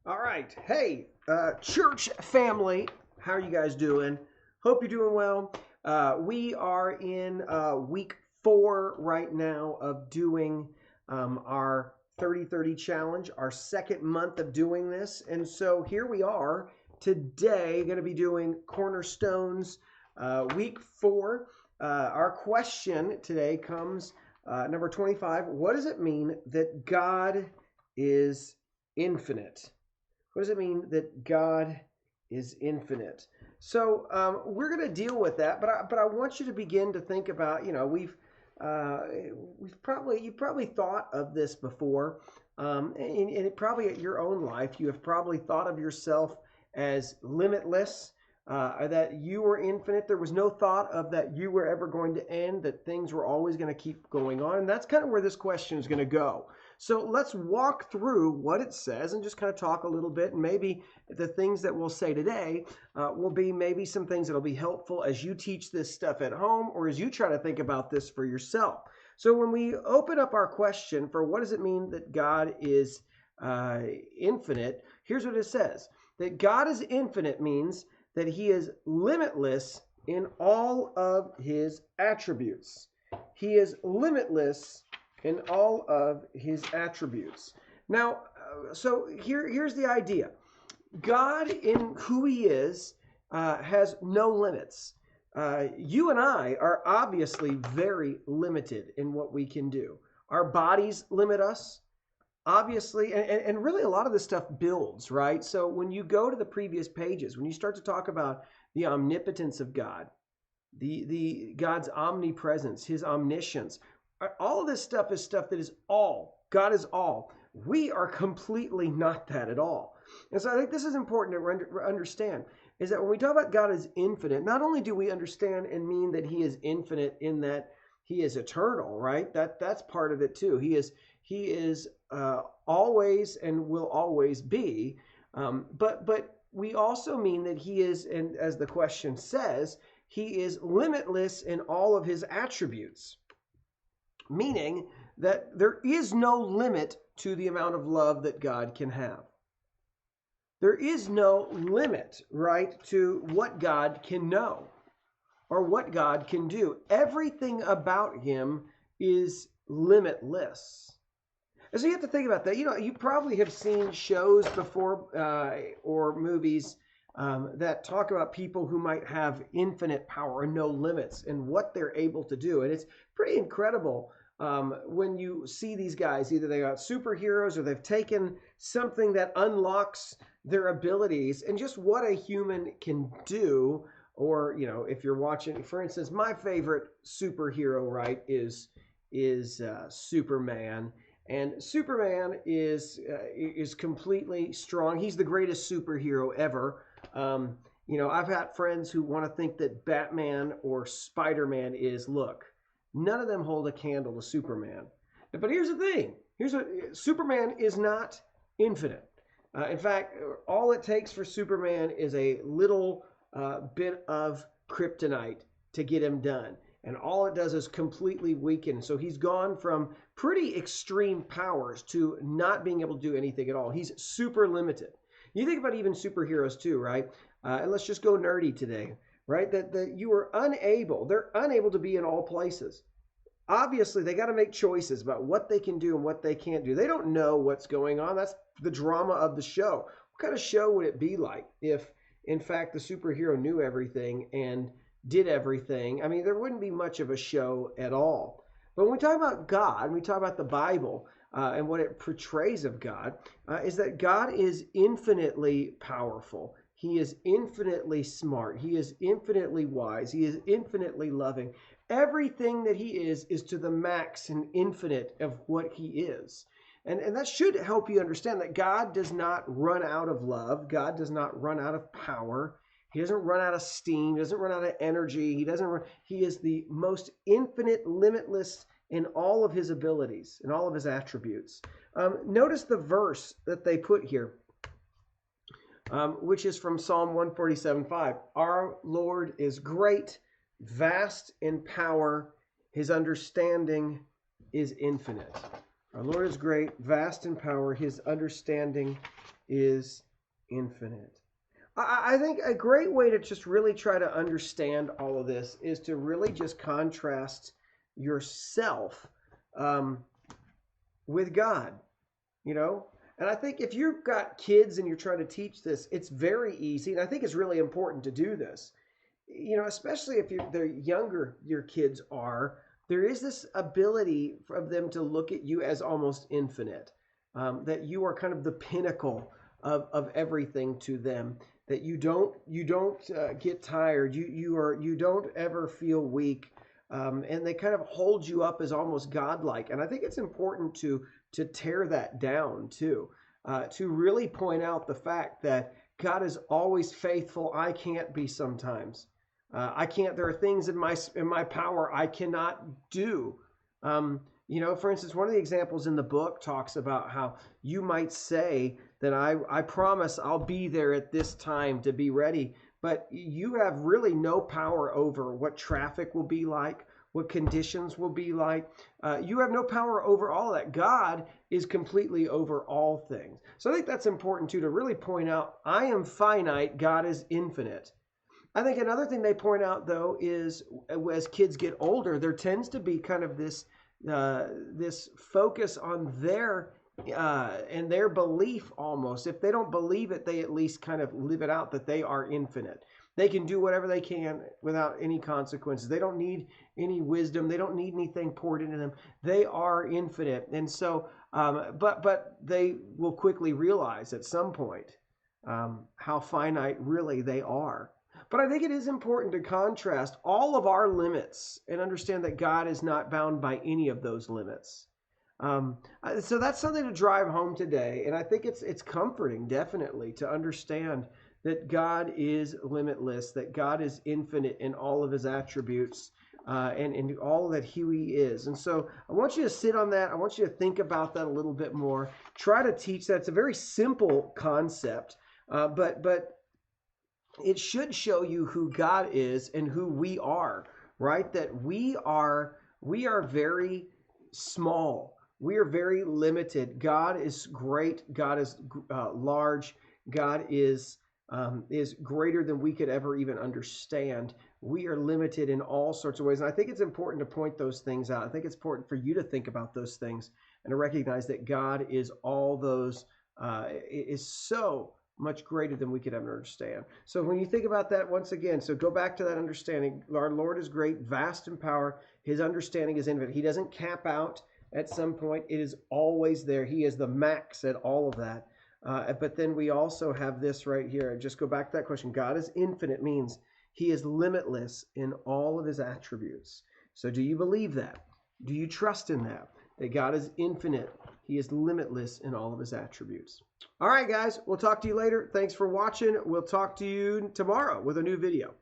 All right. Hey, church family, how are you guys doing? Hope you're doing well. We are in week 4 right now of doing our 30-30 challenge, our second month of doing this. And so here we are today, going to be doing Cornerstones week 4. Our question today comes number 25. What does it mean that God is infinite? What does it mean that God is infinite? So we're going to deal with that, but I want you to begin to think about, you've probably thought of this before, and it probably at your own life you have probably thought of yourself as limitless. That you were infinite. There was no thought of that you were ever going to end, that things were always going to keep going on. And that's kind of where this question is going to go. So let's walk through what it says and just kind of talk a little bit. And maybe the things that we'll say today will be maybe some things that'll be helpful as you teach this stuff at home or as you try to think about this for yourself. So when we open up our question for what does it mean that God is infinite, here's what it says. That God is infinite means that he is limitless in all of his attributes. He is limitless in all of his attributes. Now, so here's the idea. God, in who he is, has no limits. You and I are obviously very limited in what we can do. Our bodies limit us, obviously, and really a lot of this stuff builds, right? So when you go to the previous pages, when you start to talk about the omnipotence of God, the God's omnipresence, his omniscience, all of this stuff is stuff that is all. God is all. We are completely not that at all. And so I think this is important to understand, is that when we talk about God as infinite, not only do we understand and mean that he is infinite in that he is eternal, right? That's part of it too. He is always and will always be. But we also mean that he is, and as the question says, he is limitless in all of his attributes. Meaning that there is no limit to the amount of love that God can have. There is no limit, right, to what God can know or what God can do. Everything about him is limitless. And so you have to think about that. You know, you probably have seen shows before or movies that talk about people who might have infinite power and no limits and what they're able to do. And it's pretty incredible when you see these guys. Either they got superheroes or they've taken something that unlocks their abilities and just what a human can do. Or, you know, if you're watching, for instance, my favorite superhero, right, is Superman. And Superman is completely strong. He's the greatest superhero ever. You know, I've had friends who want to think that Batman or Spider-Man is, look, none of them hold a candle to Superman. But here's the thing. Superman is not infinite. In fact, all it takes for Superman is a little bit of kryptonite to get him done. And all it does is completely weaken. So he's gone from pretty extreme powers to not being able to do anything at all. He's super limited. You think about even superheroes too, right? And let's just go nerdy today, right? That they're unable to be in all places. Obviously, they got to make choices about what they can do and what they can't do. They don't know what's going on. That's the drama of the show. What kind of show would it be like if, in fact, the superhero knew everything and did everything? I mean, there wouldn't be much of a show at all. But when we talk about God, when we talk about the Bible and what it portrays of God, is that God is infinitely powerful. He is infinitely smart. He is infinitely wise. He is infinitely loving. Everything that he is to the max and infinite of what he is. And that should help you understand that God does not run out of love. God does not run out of power. He doesn't run out of steam. He doesn't run out of energy. He is the most infinite, limitless in all of his abilities, in all of his attributes. Notice the verse that they put here, which is from Psalm 147:5. Our Lord is great, vast in power. His understanding is infinite. Our Lord is great, vast in power. His understanding is infinite. I think a great way to just really try to understand all of this is to really just contrast yourself um, with God, you know? And I think if you've got kids and you're trying to teach this, it's very easy. And I think it's really important to do this, especially if they're younger, your kids are. There is this ability of them to look at you as almost infinite, that you are kind of the pinnacle of everything to them. That you don't get tired. You don't ever feel weak, and they kind of hold you up as almost godlike. And I think it's important to tear that down too, to really point out the fact that God is always faithful. I can't be sometimes. I can't. There are things in my power I cannot do. For instance, one of the examples in the book talks about how you might say that I promise I'll be there at this time to be ready, but you have really no power over what traffic will be like, what conditions will be like. You have no power over all of that. God is completely over all things. So I think that's important too, to really point out, I am finite, God is infinite. I think another thing they point out, though, is as kids get older, there tends to be kind of this focus on their and their belief almost. If they don't believe it, they at least kind of live it out that they are infinite. They can do whatever they can without any consequences. They don't need any wisdom. They don't need anything poured into them. They are infinite. And so, but they will quickly realize at some point how finite really they are. But I think it is important to contrast all of our limits and understand that God is not bound by any of those limits. So that's something to drive home today. And I think it's comforting, definitely, to understand that God is limitless, that God is infinite in all of his attributes, and in all that he is. And so I want you to sit on that. I want you to think about that a little bit more. Try to teach that. It's a very simple concept, but it should show you who God is and who we are, right? That we are very small. We are very limited. God is great. God is large. God is greater than we could ever even understand. We are limited in all sorts of ways. And I think it's important to point those things out. I think it's important for you to think about those things and to recognize that God is all those, is so much greater than we could ever understand. So when you think about that once again, so go back to that understanding. Our Lord is great, vast in power. His understanding is infinite. He doesn't cap out at some point. It is always there. He is the max at all of that. But then we also have this right here. Just go back to that question. God is infinite means he is limitless in all of his attributes. So do you believe that? Do you trust in that? That God is infinite. He is limitless in all of his attributes. All right, guys, we'll talk to you later. Thanks for watching. We'll talk to you tomorrow with a new video.